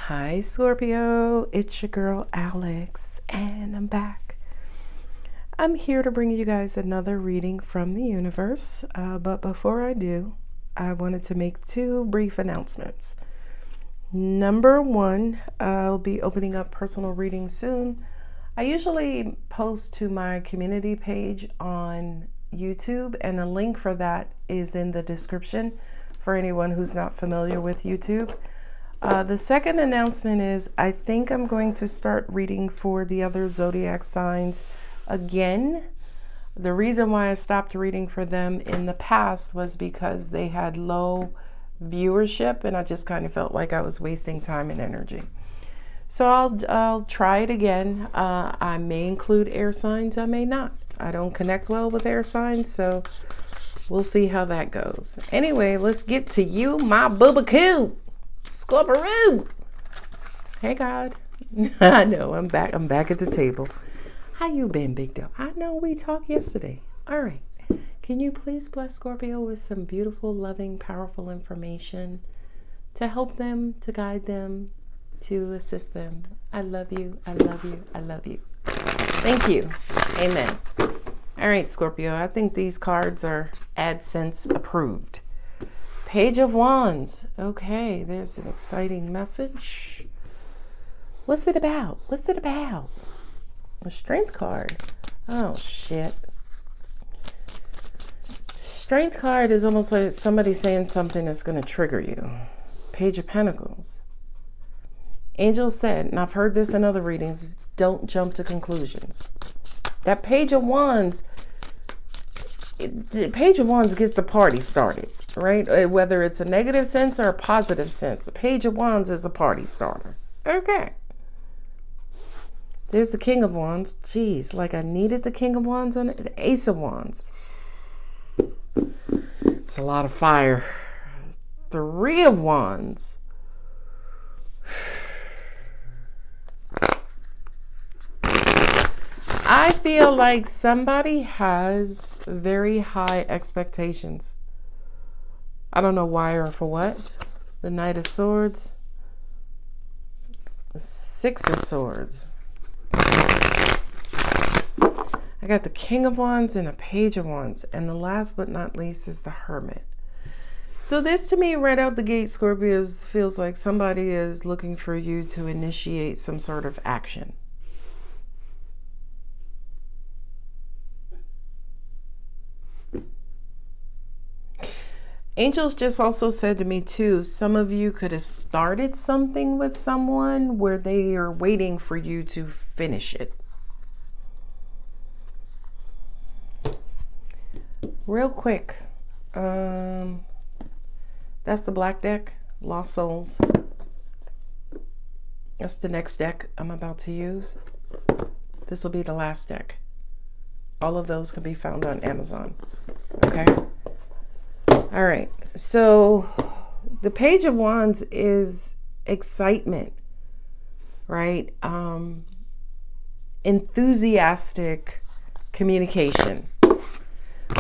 Hi Scorpio, it's your girl Alex, and I'm back. I'm here to bring you guys another reading from the universe, but before I do, I wanted to make two brief announcements. Number one, I'll be opening up personal readings soon. I usually post to my community page on YouTube, and a link for that is in the description for anyone who's not familiar with YouTube. The second announcement is I think I'm going to start reading for the other zodiac signs again. The reason why I stopped reading for them in the past was because they had low viewership, and I just kind of felt like I was wasting time and energy. So I'll try it again. I may include air signs, I may not. I don't connect well with air signs, so we'll see how that goes. Anyway, let's get to you, my boo-ba-coo. Scorpio. Hey God. I know I'm back at the table. How you been, big dog? I know we talked yesterday. All right. Can you please bless Scorpio with some beautiful, loving, powerful information to help them, to guide them, to assist them? I love you. I love you. I love you. Thank you. Amen. All right, Scorpio. I think these cards are AdSense approved. Page of Wands. Okay, there's an exciting message. What's it about? What's it about? A Strength card. Oh, shit. Strength card is almost like somebody saying something that's going to trigger you. Page of Pentacles. Angel said, and I've heard this in other readings, don't jump to conclusions. That Page of Wands, the Page of Wands gets the party started, right? Whether it's a negative sense or a positive sense, the Page of Wands is a party starter. Okay. There's the King of Wands. Jeez, like I needed the King of Wands on it. The Ace of Wands. It's a lot of fire. Three of Wands. I feel like somebody has very high expectations. I don't know why or for what. The Knight of Swords. The Six of Swords. I got the King of Wands and a Page of Wands. And the last but not least is the Hermit. So this to me right out the gate, Scorpios, feels like somebody is looking for you to initiate some sort of action. Angels just also said to me too, some of you could have started something with someone where they are waiting for you to finish it. Real quick, that's the black deck, Lost Souls. That's the next deck I'm about to use. This will be the last deck. All of those can be found on Amazon. Okay. All right. So the Page of Wands is excitement, right? Enthusiastic communication.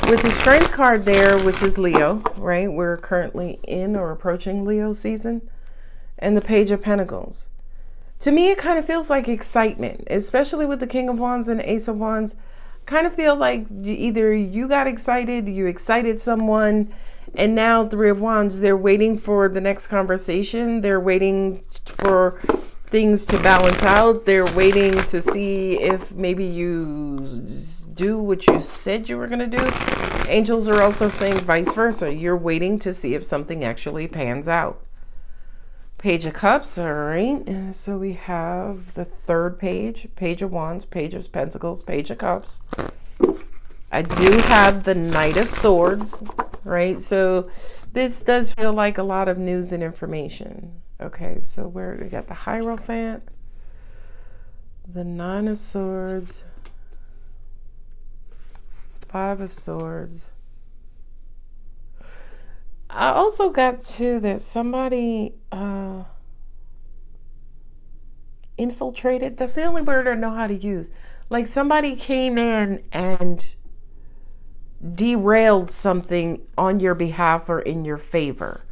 With the Strength card there, which is Leo, right? We're currently in or approaching Leo season. And the Page of Pentacles. To me, it kind of feels like excitement, especially with the King of Wands and the Ace of Wands. Kind of feel like either you got excited, you excited someone, and now Three of Wands, they're waiting for the next conversation. They're waiting for things to balance out. They're waiting to see if maybe you do what you said you were going to do. Angels are also saying vice versa. You're waiting to see if something actually pans out. Page of Cups, all right. So we have the third page, Page of Wands, Page of Pentacles, Page of Cups. I do have the Knight of Swords, right? So this does feel like a lot of news and information. Okay, so where we got the Hierophant, the Nine of Swords, Five of Swords. I also got too that somebody infiltrated. That's the only word I know how to use. Like somebody came in and derailed something on your behalf or in your favor.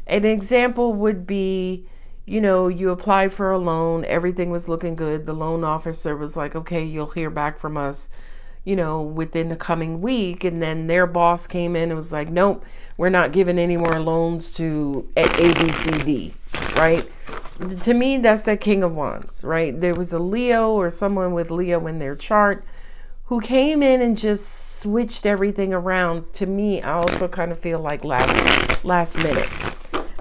An example would be you applied for a loan, everything was looking good. The loan officer was like, okay, you'll hear back from us, within the coming week. And then their boss came in and was like, nope, we're not giving any more loans to ABCD, right? To me, that's that King of Wands, right? There was a Leo or someone with Leo in their chart who came in and just switched everything around. To me, I also kind of feel like last minute.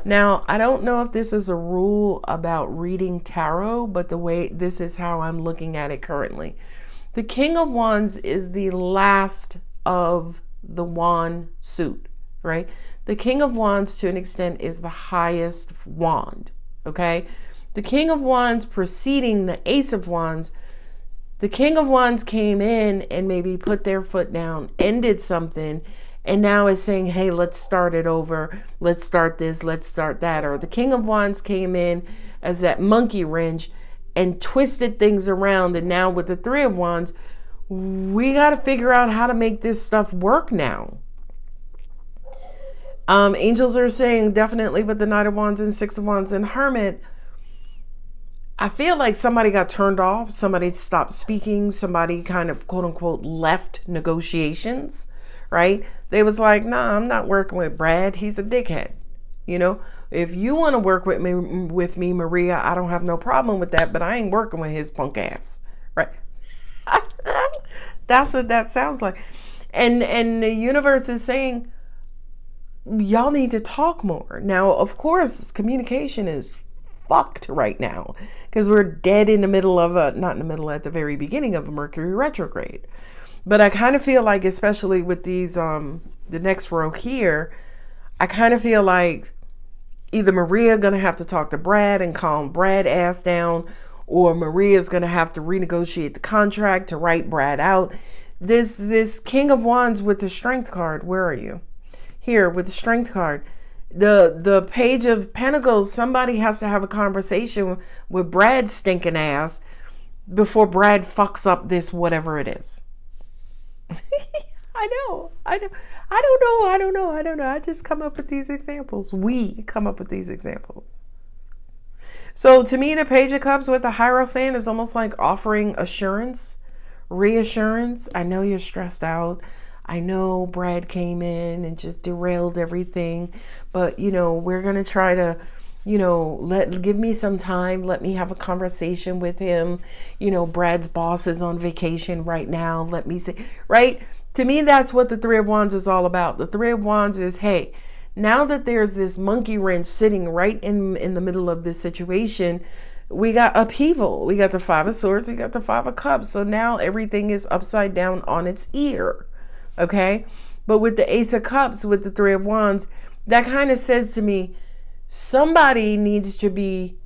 Now, I don't know if this is a rule about reading tarot, but this is how I'm looking at it currently. The King of Wands is the last of the wand suit, right? The King of Wands, to an extent, is the highest wand, okay? The King of Wands preceding the Ace of Wands, the King of Wands came in and maybe put their foot down, ended something, and now is saying, hey, let's start it over. Let's start this, let's start that. Or the King of Wands came in as that monkey wrench and twisted things around. And now with the Three of Wands, we got to figure out how to make this stuff work now. Angels are saying definitely with the Knight of Wands and Six of Wands and Hermit, I feel like somebody got turned off. Somebody stopped speaking. Somebody kind of quote unquote left negotiations, right? They was like, nah, I'm not working with Brad. He's a dickhead. If you want to work with me, Maria, I don't have no problem with that, but I ain't working with his punk ass, right? That's what that sounds like. And the universe is saying, y'all need to talk more. Now, of course, communication is fucked right now because we're dead in the middle of not in the middle, at the very beginning of a Mercury retrograde. But I kind of feel like, especially with these, the next row here, I kind of feel like either Maria going to have to talk to Brad and calm Brad ass down, or Maria's going to have to renegotiate the contract to write Brad out. This King of Wands with the Strength card, where are you? Here with the Strength card. The Page of Pentacles, somebody has to have a conversation with Brad's stinking ass before Brad fucks up this whatever it is. I don't know. I just come up with these examples. We come up with these examples. So to me, the Page of Cups with the Hierophant is almost like offering assurance, reassurance. I know you're stressed out. I know Brad came in and just derailed everything, but we're going to try to, give me some time. Let me have a conversation with him. Brad's boss is on vacation right now. Let me see, right? To me, that's what the Three of Wands is all about. The Three of Wands is, hey, now that there's this monkey wrench sitting right in the middle of this situation, we got upheaval. We got the Five of Swords. We got the Five of Cups. So now everything is upside down on its ear. Okay. But with the Ace of Cups, with the Three of Wands, that kind of says to me, somebody needs to be,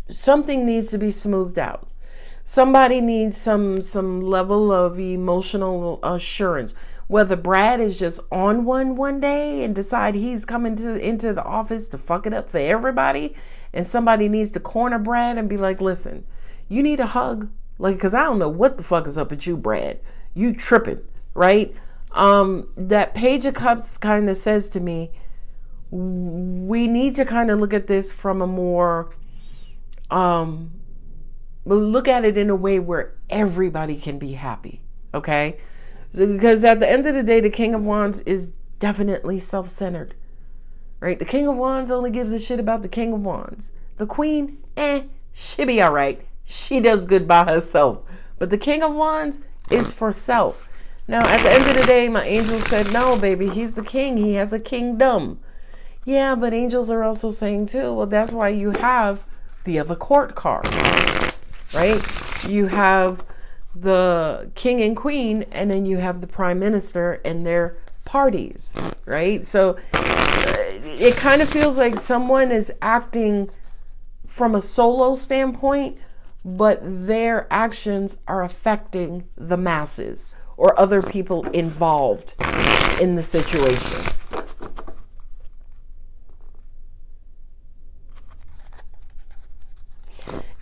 something needs to be smoothed out. Somebody needs some level of emotional assurance. Whether Brad is just on one day and decide he's coming into the office to fuck it up for everybody, and somebody needs to corner Brad and be like, listen, you need a hug. Like, because I don't know what the fuck is up with you, Brad. You tripping, right? That Page of Cups kind of says to me, we need to kind of look at this from a more, look at it in a way where everybody can be happy, okay? So, because at the end of the day, the King of Wands is definitely self-centered, right? The King of Wands only gives a shit about the King of Wands. The Queen, she be all right. She does good by herself. But the King of Wands is for self. Now, at the end of the day, my angels said, no, baby, he's the king. He has a kingdom. Yeah, but angels are also saying too, well, that's why you have the other court card, right? You have the king and queen, and then you have the prime minister and their parties, right? So it kind of feels like someone is acting from a solo standpoint, but their actions are affecting the masses or other people involved in the situation.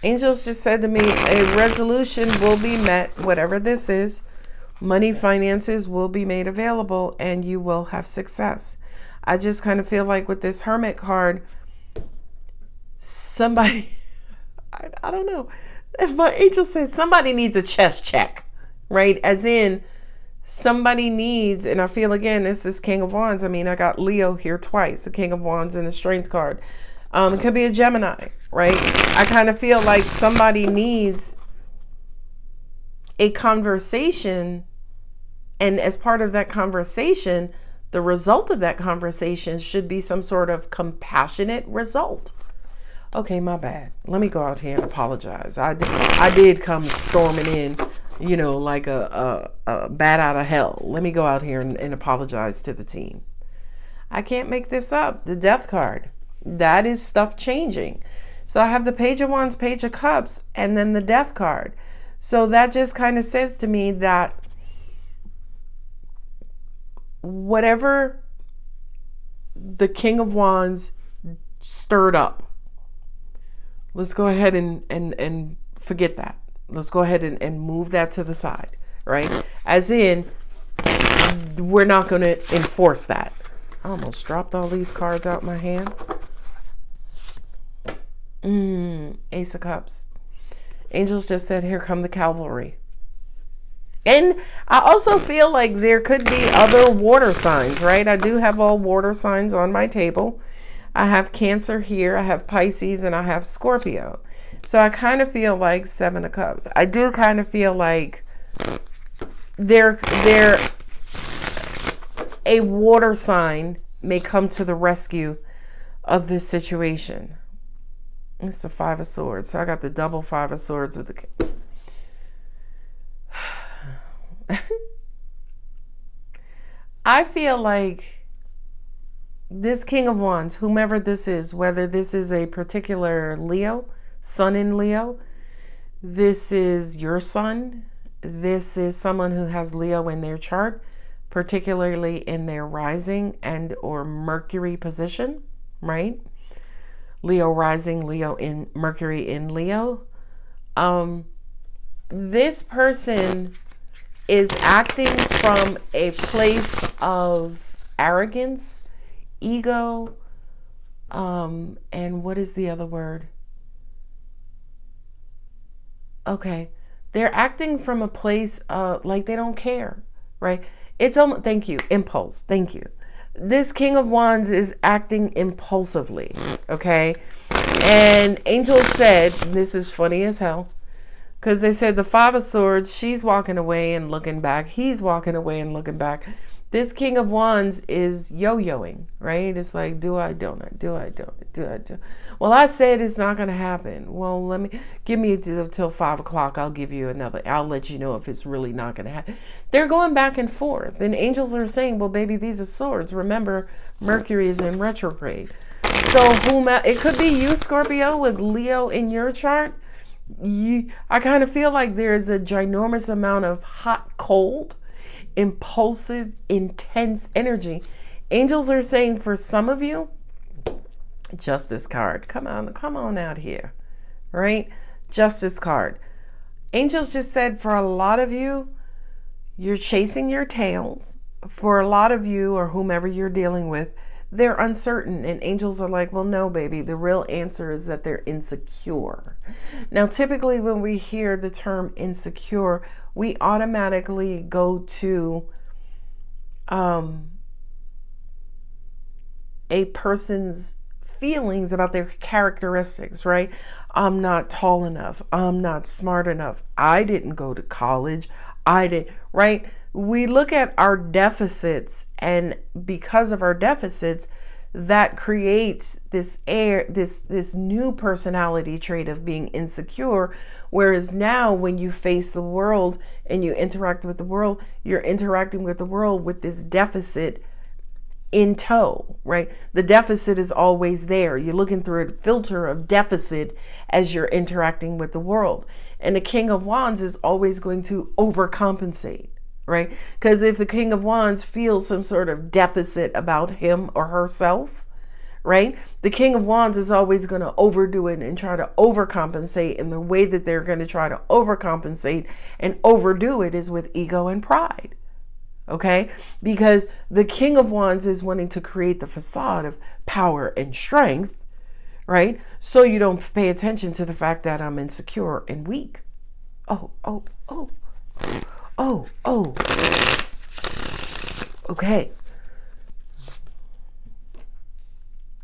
Angels just said to me, a resolution will be met, whatever this is. Money, finances will be made available, and you will have success. I just kind of feel like with this Hermit card, somebody, I don't know. My angel said somebody needs a chest check, right? As in, somebody needs, and I feel again, this is King of Wands. I mean, I got Leo here twice, the King of Wands and the Strength card. It could be a Gemini, right? I kind of feel like somebody needs a conversation, and as part of that conversation, the result of that conversation should be some sort of compassionate result. Okay, my bad. Let me go out here and apologize. I did come storming in, like a bat out of hell. Let me go out here and apologize to the team. I can't make this up. The Death card. That is stuff changing. So I have the Page of Wands, Page of Cups, and then the Death card. So that just kind of says to me that whatever the King of Wands stirred up, let's go ahead and forget that. Let's go ahead and move that to the side, right? As in, we're not going to enforce that. I almost dropped all these cards out my hand. Ace of Cups. Angels just said, here come the cavalry. And I also feel like there could be other water signs, right? I do have all water signs on my table. I have Cancer here, I have Pisces, and I have Scorpio. So I kind of feel like Seven of Cups. I do kind of feel like they're a water sign may come to the rescue of this situation. It's the Five of Swords. So I got the double Five of Swords with the... I feel like this King of Wands, whomever this is, whether this is a particular Leo, sun in Leo, this is your sun, this is someone who has Leo in their chart, particularly in their rising and or Mercury position, right? Leo rising, Leo in Mercury in Leo. This person is acting from a place of arrogance, ego, and what is the other word? Okay, they're acting from a place of like they don't care, right? It's almost, thank you, impulse, thank you. This King of Wands is acting impulsively, okay? And Angel said, this is funny as hell, because they said the Five of Swords, she's walking away and looking back. He's walking away and looking back. This King of Wands is yo-yoing, right? It's like, do I, don't I, do I, don't I, do I, do. Well, I said it's not going to happen. Well, give me till 5 o'clock. I'll give you another. I'll let you know if it's really not going to happen. They're going back and forth. And angels are saying, well, baby, these are swords. Remember, Mercury is in retrograde. So it could be you, Scorpio, with Leo in your chart. I kind of feel like there's a ginormous amount of hot, cold, impulsive, intense energy. Angels are saying for some of you, Justice card. Come on out here, right? Justice card. Angels just said for a lot of you, you're chasing your tails. For a lot of you or whomever you're dealing with, they're uncertain, and angels are like, well, no, baby, the real answer is that they're insecure. Now, typically when we hear the term insecure, we automatically go to a person's feelings about their characteristics, right? I'm not tall enough. I'm not smart enough. I didn't go to college. Right? We look at our deficits, and because of our deficits, that creates this new personality trait of being insecure. Whereas now when you face the world and you interact with the world, you're interacting with the world with this deficit in tow, right? The deficit is always there. You're looking through a filter of deficit as you're interacting with the world. And the King of Wands is always going to overcompensate, right? Because if the King of Wands feels some sort of deficit about him or herself, right? The King of Wands is always going to overdo it and try to overcompensate. And the way that they're going to try to overcompensate and overdo it is with ego and pride. Okay, because the King of Wands is wanting to create the facade of power and strength, right? So you don't pay attention to the fact that I'm insecure and weak. Oh, oh, oh, oh, oh. Okay.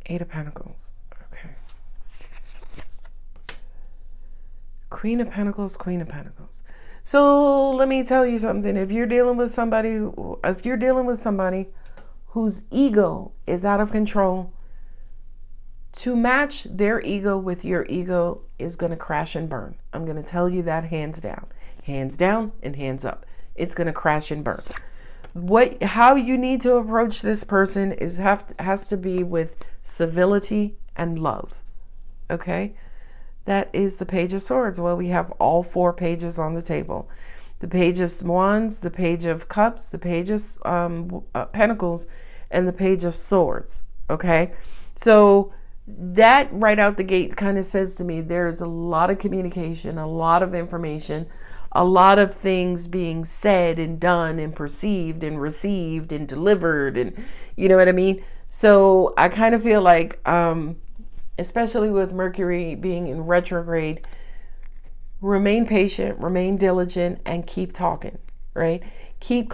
Eight of Pentacles. Okay. Queen of Pentacles, Queen of Pentacles. So let me tell you something. If you're dealing with somebody whose ego is out of control, to match their ego with your ego is going to crash and burn. I'm going to tell you that hands down and hands up. It's going to crash and burn. How you need to approach this person has to be with civility and love. Okay? That is the Page of Swords. Well, we have all four pages on the table. The Page of Wands, the Page of Cups, the Page of Pentacles, and the Page of Swords. Okay? So that right out the gate kind of says to me there's a lot of communication, a lot of information, a lot of things being said and done and perceived and received and delivered, and you know what I mean? So I kind of feel like, especially with Mercury being in retrograde, remain patient, remain diligent, and keep talking, right? Keep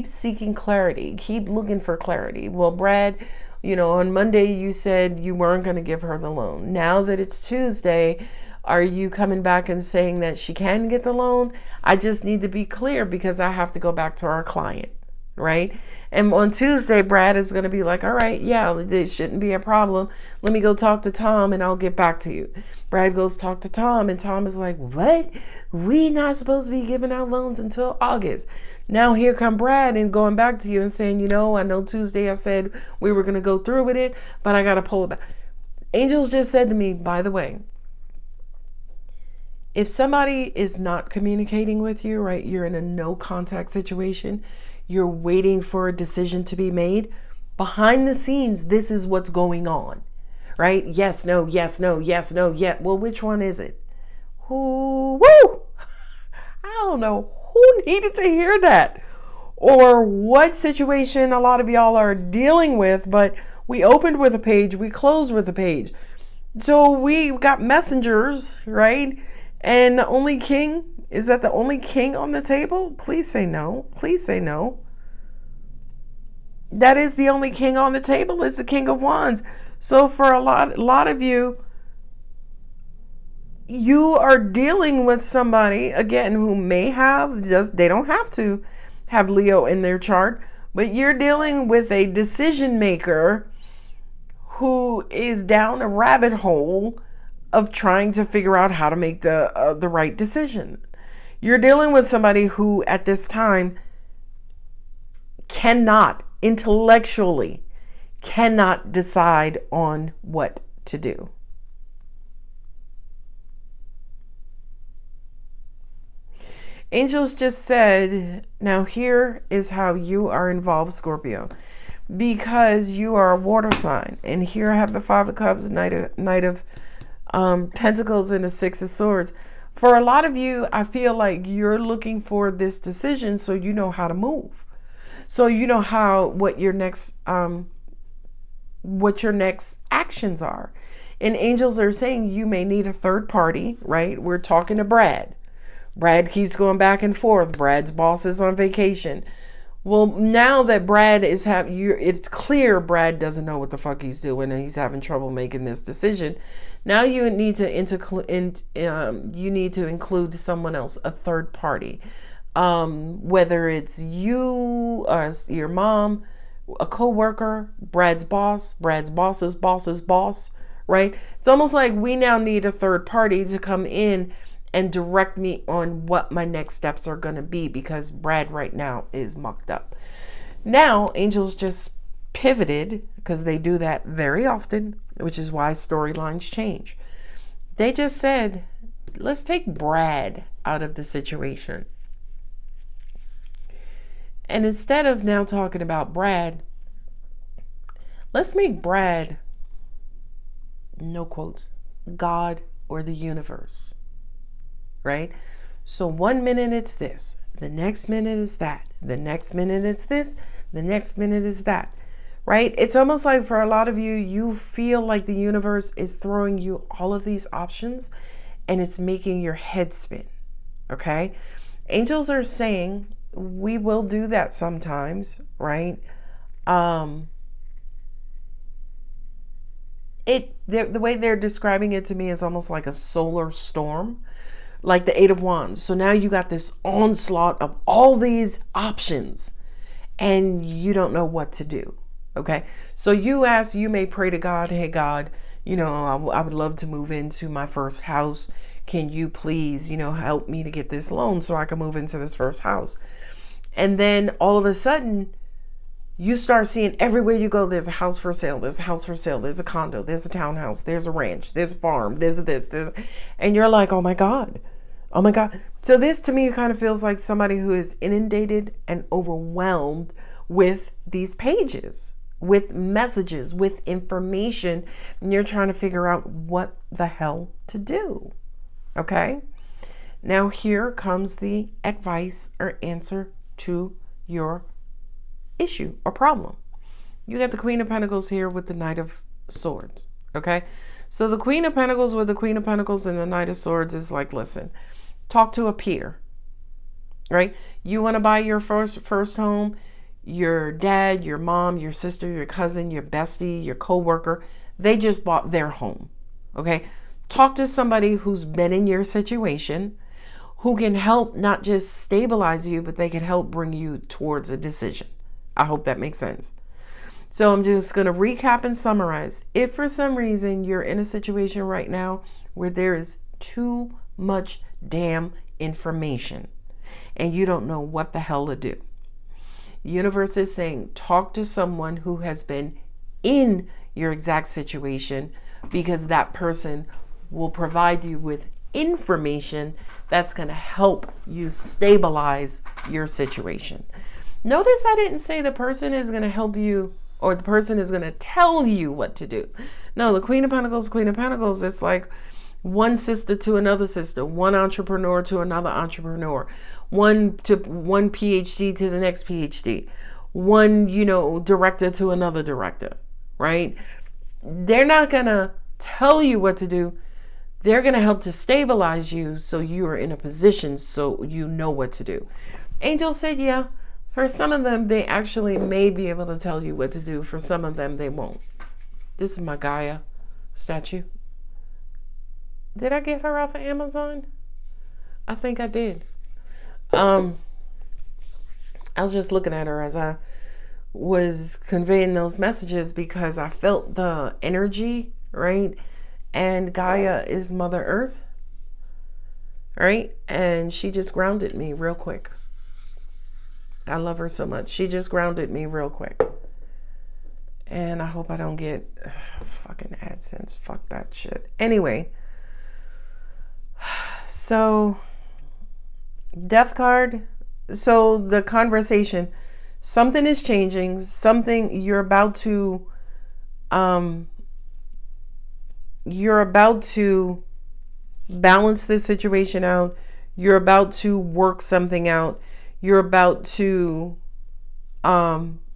seeking clarity, keep looking for clarity. Well, Brad, on Monday you said you weren't going to give her the loan. Now that it's Tuesday, are you coming back and saying that she can get the loan? I just need to be clear because I have to go back to our client, right? And on Tuesday, Brad is going to be like, all right, yeah, it shouldn't be a problem. Let me go talk to Tom and I'll get back to you. Brad goes talk to Tom and Tom is like, what? We not supposed to be giving out loans until August. Now here come Brad and going back to you and saying, I know Tuesday I said we were going to go through with it, but I got to pull it back. Angels just said to me, by the way, if somebody is not communicating with you, right, you're in a no contact situation, you're waiting for a decision to be made, behind the scenes, this is what's going on, right? Yes, no, yes, no, yes, no, yeah. Well, which one is it? Who, woo! I don't know who needed to hear that or what situation a lot of y'all are dealing with, but we opened with a page, we closed with a page. So we got messengers, right? And the only king, is that the only king on the table? Please say no. Please say no. That is the only king on the table, is the King of Wands. So for a lot of you, you are dealing with somebody, again, who may have, they don't have to have Leo in their chart, but you're dealing with a decision maker who is down a rabbit hole of trying to figure out how to make the right decision. You're dealing with somebody who at this time intellectually cannot decide on what to do. Angels just said, now here is how you are involved, Scorpio, because you are a water sign. And here I have the Five of Cups, Knight of Pentacles, and the Six of Swords. For a lot of you, I feel like you're looking for this decision so you know how to move. So you know what your next actions are. And angels are saying you may need a third party, right? We're talking to Brad. Brad keeps going back and forth. Brad's boss is on vacation. Well, now that Brad is it's clear Brad doesn't know what the fuck he's doing and he's having trouble making this decision. Now you need to include someone else, a third party, whether it's you or your mom, a coworker, Brad's boss's boss's boss, right? It's almost like we now need a third party to come in and direct me on what my next steps are going to be, because Brad right now is mucked up. Now, angels just pivoted, because they do that very often, which is why storylines change. They just said, let's take Brad out of the situation. And instead of now talking about Brad, let's make Brad, no quotes, God or the universe. Right? So 1 minute it's this, the next minute is that, the next minute it's this, the next minute is that. right? It's almost like for a lot of you, you feel like the universe is throwing you all of these options and it's making your head spin, okay? Angels are saying we will do that sometimes, right? The way they're describing it to me is almost like a solar storm, like the Eight of Wands. So now you got this onslaught of all these options and you don't know what to do. Okay. So you may pray to God, hey, God, I would love to move into my first house. Can you please, help me to get this loan so I can move into this first house? And then all of a sudden, you start seeing everywhere you go, there's a house for sale, there's a house for sale, there's a condo, there's a townhouse, there's a ranch, there's a farm, there's this. And you're like, oh my God. Oh my God. So this to me kind of feels like somebody who is inundated and overwhelmed with these pages, with messages, with information, and you're trying to figure out what the hell to do. Okay? Now here comes the advice or answer to your issue or problem. You got the Queen of Pentacles here with the Knight of Swords. Okay? So the Queen of Pentacles with the Queen of Pentacles and the Knight of Swords is like, listen, talk to a peer, right? You want to buy your first home, your dad, your mom, your sister, your cousin, your bestie, your coworker, they just bought their home. Okay? Talk to somebody who's been in your situation, who can help not just stabilize you, but they can help bring you towards a decision. I hope that makes sense. So I'm just going to recap and summarize. If for some reason you're in a situation right now where there is too much damn information and you don't know what the hell to do, the universe is saying talk to someone who has been in your exact situation, because that person will provide you with information that's going to help you stabilize your situation. Notice I didn't say the person is going to help you or the person is going to tell you what to do. No, the Queen of Pentacles, it's like one sister to another sister, one entrepreneur to another entrepreneur, one PhD to the next PhD, one, director to another director, right? They're not going to tell you what to do. They're going to help to stabilize you so you are in a position so you know what to do. Angel said, yeah, for some of them, they actually may be able to tell you what to do. For some of them, they won't. This is my Gaia statue. Did I get her off of Amazon? I think I did. I was just looking at her as I was conveying those messages because I felt the energy, right? And Gaia is Mother Earth, right? And she just grounded me real quick. I love her so much. She just grounded me real quick. And I hope I don't get fucking AdSense. Fuck that shit. Anyway. So, Death card. So, the conversation. Something is changing. Something you're about to balance this situation out. You're about to work something out. You're about to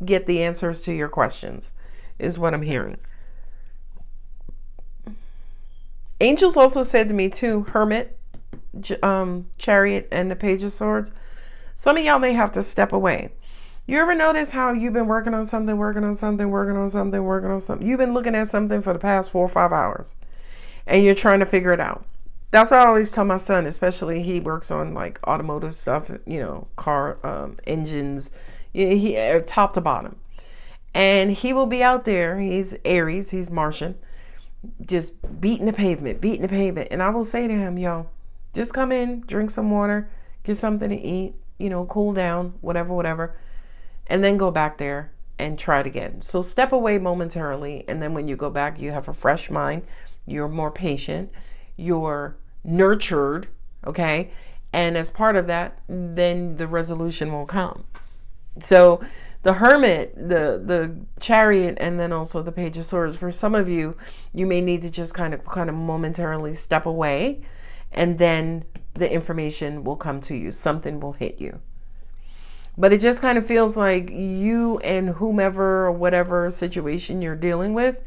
get the answers to your questions, is what I'm hearing. Angels also said to me too, Hermit, Chariot, and the Page of Swords. Some of y'all may have to step away. You ever notice how you've been working on something? You've been looking at something for the past 4 or 5 hours and you're trying to figure it out. That's what I always tell my son, especially he works on like automotive stuff, car engines, he top to bottom. And he will be out there. He's Aries, he's Martian, just beating the pavement. And I will say to him, yo, just come in, drink some water, get something to eat, cool down, whatever. And then go back there and try it again. So step away momentarily. And then when you go back, you have a fresh mind. You're more patient. You're nurtured. Okay. And as part of that, then the resolution will come. So the Hermit, the Chariot, and then also the Page of Swords, for some of you, you may need to just kind of momentarily step away. And then the information will come to you. Something will hit you. But it just kind of feels like you and whomever or whatever situation you're dealing with,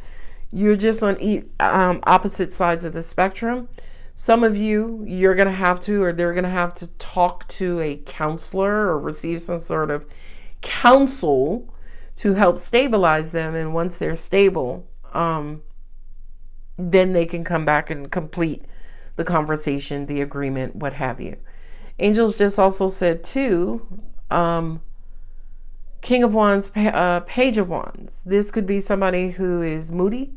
you're just on opposite sides of the spectrum. Some of you, you're going to have to, or they're going to have to talk to a counselor or receive some sort of counsel to help stabilize them. And once they're stable, then they can come back and complete the conversation, the agreement, what have you. Angels just also said too, King of Wands, Page of Wands. This could be somebody who is moody,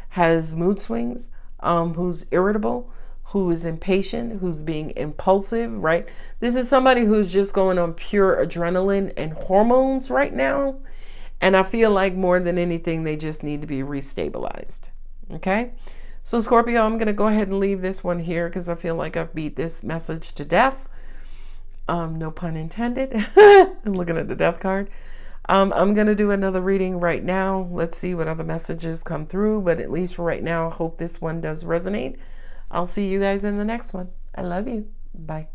has mood swings, who's irritable, who is impatient, who's being impulsive, right? This is somebody who's just going on pure adrenaline and hormones right now. And I feel like more than anything, they just need to be restabilized. Okay? So Scorpio, I'm going to go ahead and leave this one here because I feel like I've beat this message to death. No pun intended. I'm looking at the death card. I'm going to do another reading right now. Let's see what other messages come through. But at least for right now, I hope this one does resonate. I'll see you guys in the next one. I love you. Bye.